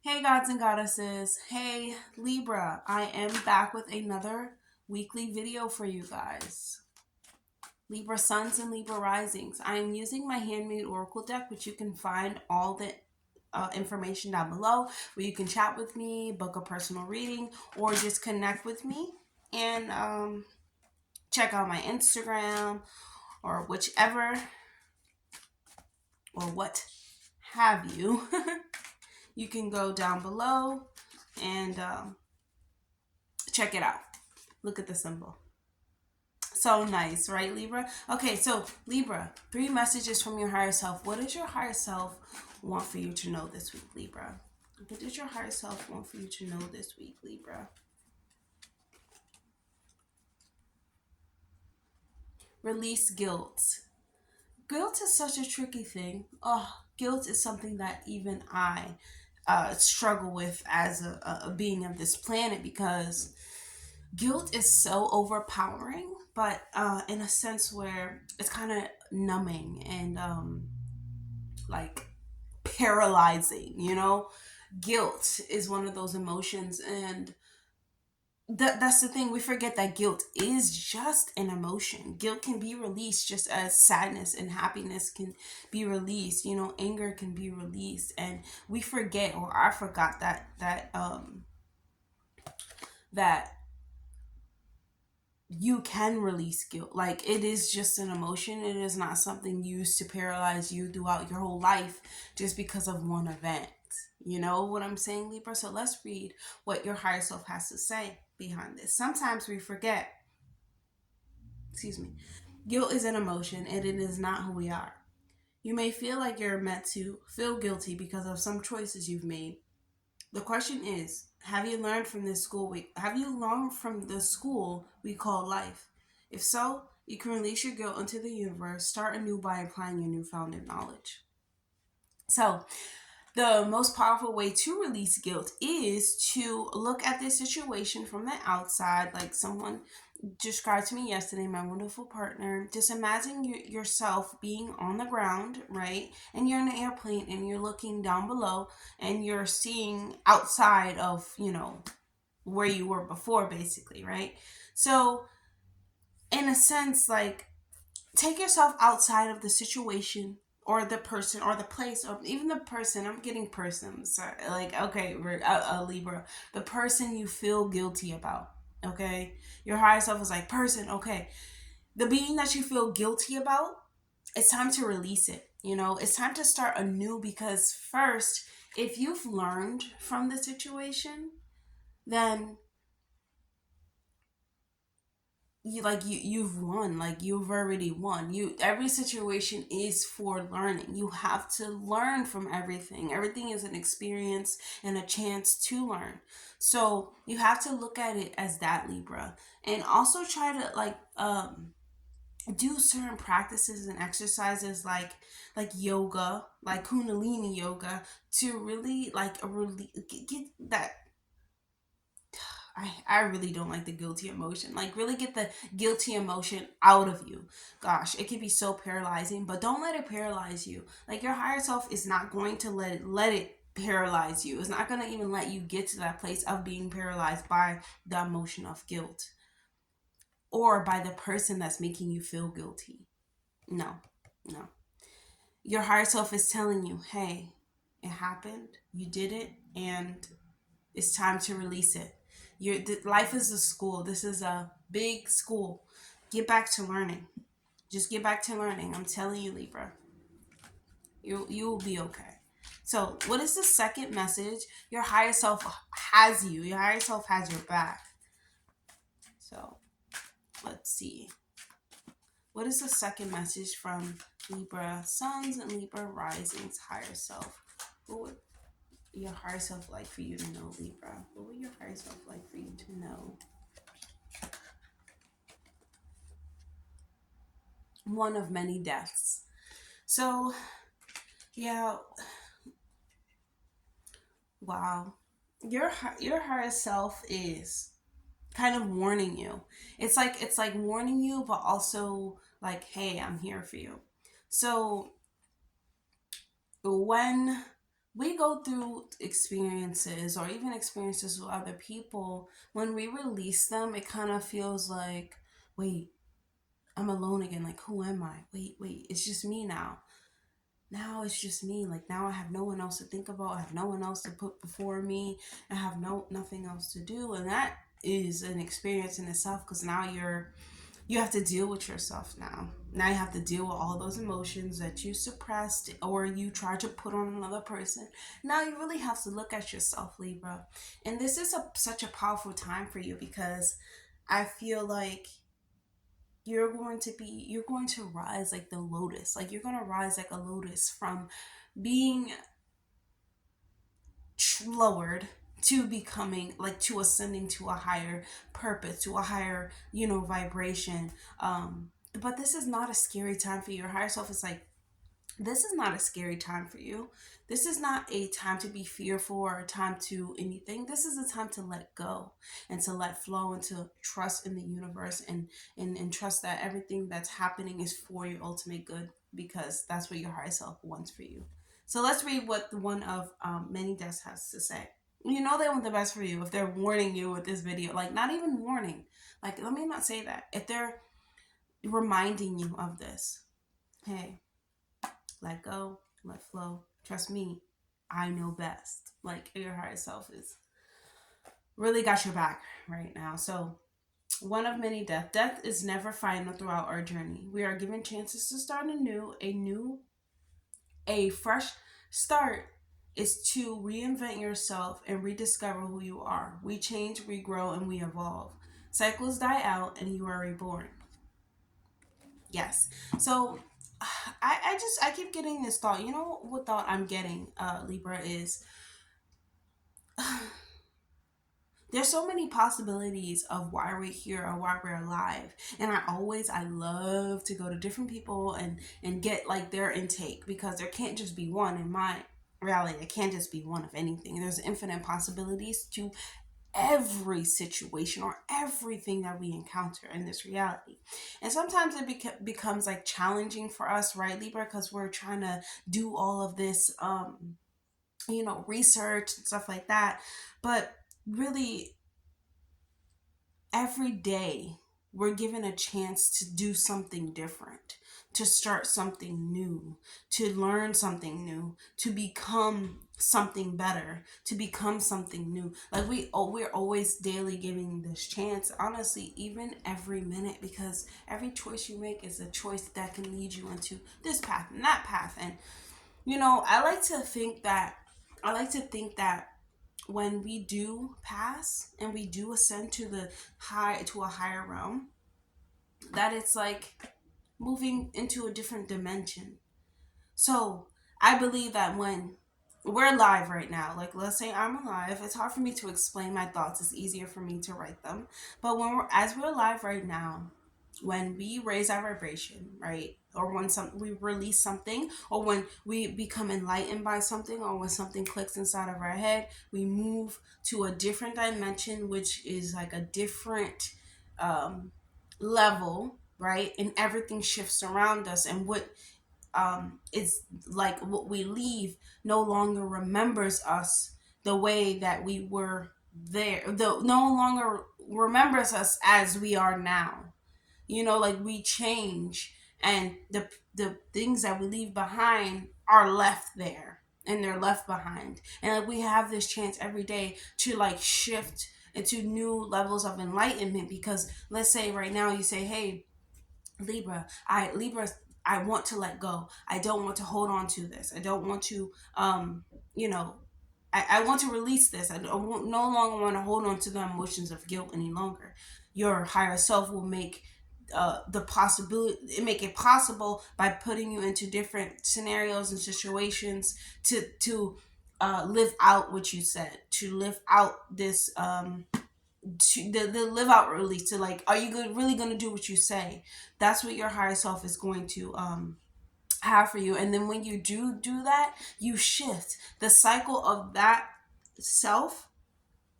Hey gods and goddesses, hey Libra, I am back with another weekly video for you guys. Libra Suns and Libra Risings. I am using my handmade oracle deck, which you can find all the information down below, where you can chat with me, book a personal reading, or just connect with me and check out my Instagram or whichever or what have you. You can go down below and check it out. Look at the symbol. So nice, right, Libra? Okay, so Libra, 3 messages from your higher self. What does your higher self want for you to know this week, Libra? What does your higher self want for you to know this week, Libra? Release guilt. Guilt is such a tricky thing. Oh, guilt is something that even I struggle with as a being of this planet, because guilt is so overpowering, but in a sense where it's kind of numbing and like paralyzing, you know? Guilt is one of those emotions, and that's the thing. We forget that guilt is just an emotion. Guilt can be released just as sadness and happiness can be released. You know, anger can be released, and we forget, or I forgot that you can release guilt. Like, it is just an emotion. It is not something used to paralyze you throughout your whole life just because of one event. You know what I'm saying, Libra? So let's read what your higher self has to say behind this. Sometimes we forget, excuse me, guilt is an emotion and it is not who we are. You may feel like you're meant to feel guilty because of some choices you've made. The question is, have you learned from this school week? Have you learned from the school we call life? If so, you can release your guilt into the universe, start anew by applying your newfound knowledge. So, the most powerful way to release guilt is to look at this situation from the outside, like someone described to me yesterday, my wonderful partner. Just imagine yourself being on the ground, right? And you're in an airplane and you're looking down below and you're seeing outside of, where you were before, basically, right? So, in a sense, like, take yourself outside of the situation or the person or the place or even the person. I'm getting persons. Sorry. Like, okay, Libra, the person you feel guilty about. Okay, your higher self is like, person. Okay, the being that you feel guilty about, it's time to release it. It's time to start anew, because first, if you've learned from the situation, then you've won. Like, you've already won. Every situation is for learning. You have to learn from everything is an experience and a chance to learn. So you have to look at it as that, Libra, and also try to do certain practices and exercises like yoga, like kundalini yoga, to really get that. I really don't like the guilty emotion. Like, really get the guilty emotion out of you. Gosh, it can be so paralyzing, but don't let it paralyze you. Like, your higher self is not going to let it paralyze you. It's not going to even let you get to that place of being paralyzed by the emotion of guilt or by the person that's making you feel guilty. No, no. Your higher self is telling you, hey, it happened, you did it, and it's time to release it. Life is a school. This is a big school. Get back to learning. Just get back to learning. I'm telling you, Libra. You'll be okay. So, what is the second message? Your higher self has you. Your higher self has your back. So, let's see. What is the second message from Libra Suns and Libra Risings higher self? What would your higher self like for you to know, Libra? What would your higher self like for you to know? One of many deaths. So, yeah, wow. Your higher self is kind of warning you. It's like warning you, but also like, hey, I'm here for you. So when we go through experiences or even experiences with other people. When we release them, it kind of feels like, wait, I'm alone again. Like, who am I? Wait, it's just me now. Now it's just me. Like, now I have no one else to think about. I have no one else to put before me. I have nothing else to do. And that is an experience in itself, because now you have to deal with yourself now. Now you have to deal with all those emotions that you suppressed or you tried to put on another person. Now you really have to look at yourself, Libra. And this is such a powerful time for you, because I feel like you're going to rise like the lotus. Like, you're going to rise like a lotus from being lowered to becoming, like, to ascending to a higher purpose, to a higher, vibration. But this is not a scary time for you. Your higher self is like, this is not a scary time for you. This is not a time to be fearful or a time to anything. This is a time to let go and to let flow and to trust in the universe, and trust that everything that's happening is for your ultimate good, because that's what your higher self wants for you. So let's read what the one of many deaths has to say. You know they want the best for you if they're warning you with this video. Like, not even warning. Like, let me not say that. If they're reminding you of this, hey, let go, let flow. Trust me, I know best. Like, your higher self is really got your back right now. So, one of many death. Death is never final throughout our journey. We are given chances to start anew. A fresh start is to reinvent yourself and rediscover who you are. We change, we grow, and we evolve. Cycles die out, and you are reborn. Yes. So I keep getting this thought. You know what thought I'm getting, Libra, is there's so many possibilities of why we're here or why we're alive. And I love to go to different people and get like their intake, because there can't just be one in my reality. It can't just be one of anything. There's infinite possibilities to every situation or everything that we encounter in this reality. And sometimes it becomes like challenging for us, right, Libra, because we're trying to do all of this research and stuff like that. But really, every day we're given a chance to do something different, to start something new, to learn something new, to become something better, to become something new. Like, we're always daily giving this chance, honestly, even every minute, because every choice you make is a choice that can lead you into this path and that path. And I like to think that when we do pass and we do ascend to a higher realm, that it's like moving into a different dimension. So I believe that when we're alive right now, like, let's say I'm alive, it's hard for me to explain my thoughts. It's easier for me to write them. But as we're alive right now, when we raise our vibration, right? Or when we release something, or when we become enlightened by something, or when something clicks inside of our head, we move to a different dimension, which is like a different um, level, right? And everything shifts around us. And what it's like what we leave no longer remembers us the way that we were there, no longer remembers us as we are now. Like, we change, and the things that we leave behind are left there, and they're left behind. And like, we have this chance every day to like shift into new levels of enlightenment, because let's say right now you say, hey, Libra, I want to let go. I don't want to hold on to this. I don't want to, you know, I want to release this. No longer want to hold on to the emotions of guilt any longer. Your higher self will make make it possible by putting you into different scenarios and situations to live out what you said, to live out this to the live out release, to like, are you really going to do what you say? That's what your higher self is going to have for you. And then when you do that, you shift the cycle of that self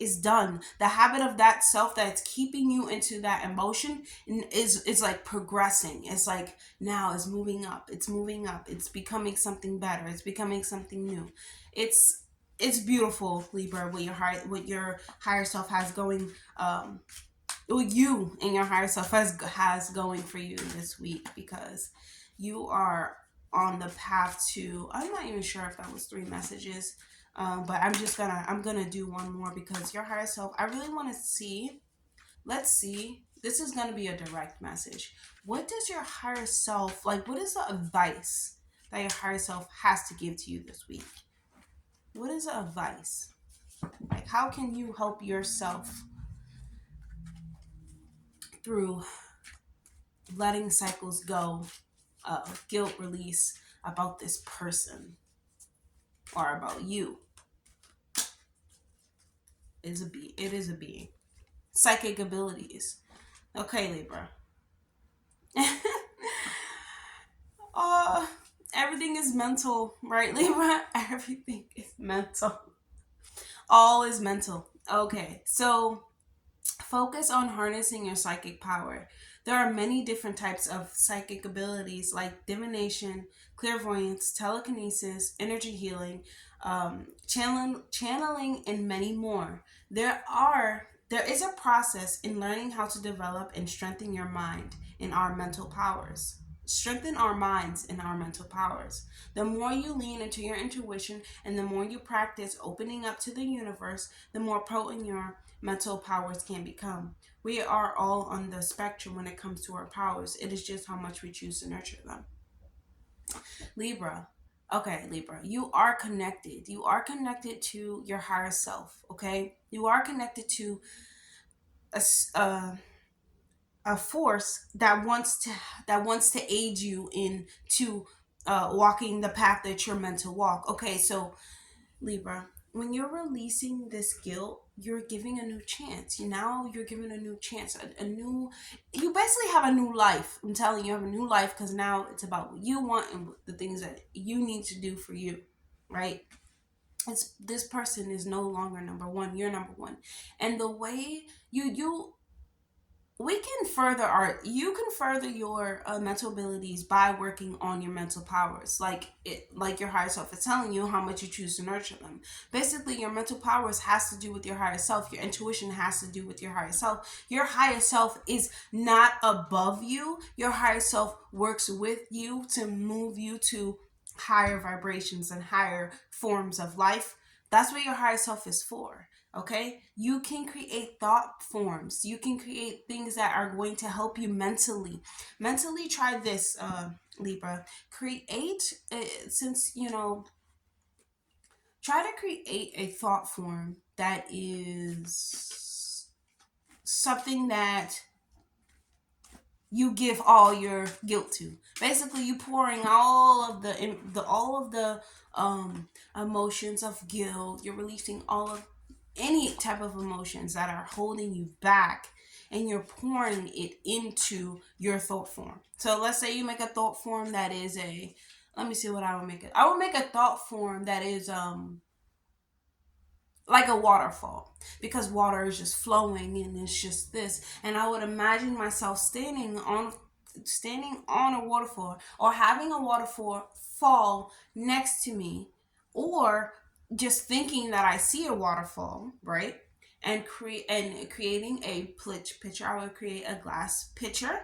is done. The habit of that self that's keeping you into that emotion is like progressing. It's like now it's moving up. It's moving up. It's becoming something better. It's becoming something new. It's beautiful, Libra, what your higher self has going. What you and your higher self has going for you this week, because you are on the path to, I'm not even sure if that was 3 messages, but I'm gonna do one more, because your higher self, I really want to see, let's see, this is gonna be a direct message. What does your higher self, like, what is the advice that your higher self has to give to you this week? What is the advice? Like, how can you help yourself through letting cycles go, guilt release about this person or about you? It is a being. Psychic abilities. Okay, Libra. uh Everything is mental, right, Libra? Everything is mental. All is mental. Okay, so focus on harnessing your psychic power. There are many different types of psychic abilities like divination, clairvoyance, telekinesis, energy healing, channeling, and many more. There is a process in learning how to develop and strengthen your mind in our mental powers. Strengthen our minds in our mental powers. The more you lean into your intuition and the more you practice opening up to the universe, the more potent your mental powers can become. We are all on the spectrum when it comes to our powers. It is just how much we choose to nurture them. Libra. Okay, Libra, you are connected. You are connected to your higher self, okay? You are connected to a, a force that wants to aid you into walking the path that you're meant to walk. Okay, so Libra, when you're releasing this guilt, you're giving a new chance. Now you're giving a new chance, a new, you basically have a new life. I'm telling you, you have a new life, because now it's about what you want and the things that you need to do for you, right? This person is no longer number one. You're number one. And the way we can further you can further your mental abilities by working on your mental powers, like your higher self is telling you, how much you choose to nurture them. Basically, your mental powers has to do with your higher self. Your intuition has to do with your higher self. Your higher self is not above you. Your higher self works with you to move you to higher vibrations and higher forms of life. That's what your higher self is for. Okay, you can create thought forms. You can create things that are going to help you mentally. Try this, Libra. Create, since you know, try to create a thought form that is something that you give all your guilt to. Basically, you pouring all of the emotions of guilt. You're releasing all of any type of emotions that are holding you back, and you're pouring it into your thought form. So let's say you make a thought form that is a, let me see what I would make it. I would make a thought form that is like a waterfall, because water is just flowing and it's just this, and I would imagine myself standing on a waterfall, or having a waterfall fall next to me, or just thinking that I see a waterfall, right? And creating a pitcher. I would create a glass pitcher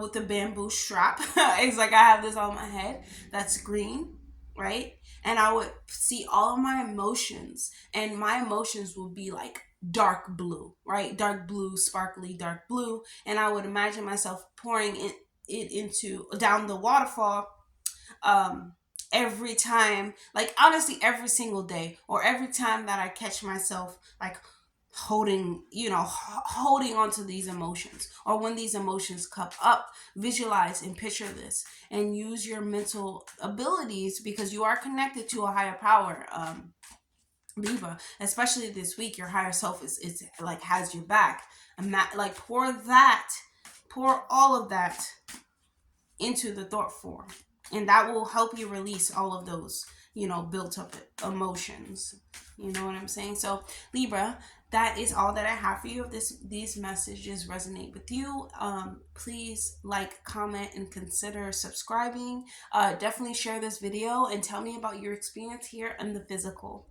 with a bamboo strap. It's like I have this on my head that's green, right? And I would see all of my emotions, and my emotions would be like dark blue, right? Dark blue, sparkly dark blue. And I would imagine myself pouring it into down the waterfall, um every time, like honestly every single day, or every time that I catch myself like holding on to these emotions, or when these emotions come up, visualize and picture this, and use your mental abilities, because you are connected to a higher power, Libra. Especially this week, your higher self is like has your back. Like pour all of that into the thought form, and that will help you release all of those you know, built up emotions. You know what I'm saying? So Libra, that is all that I have for you. If these messages resonate with you, please like, comment, and consider subscribing. Definitely share this video and tell me about your experience here in the physical.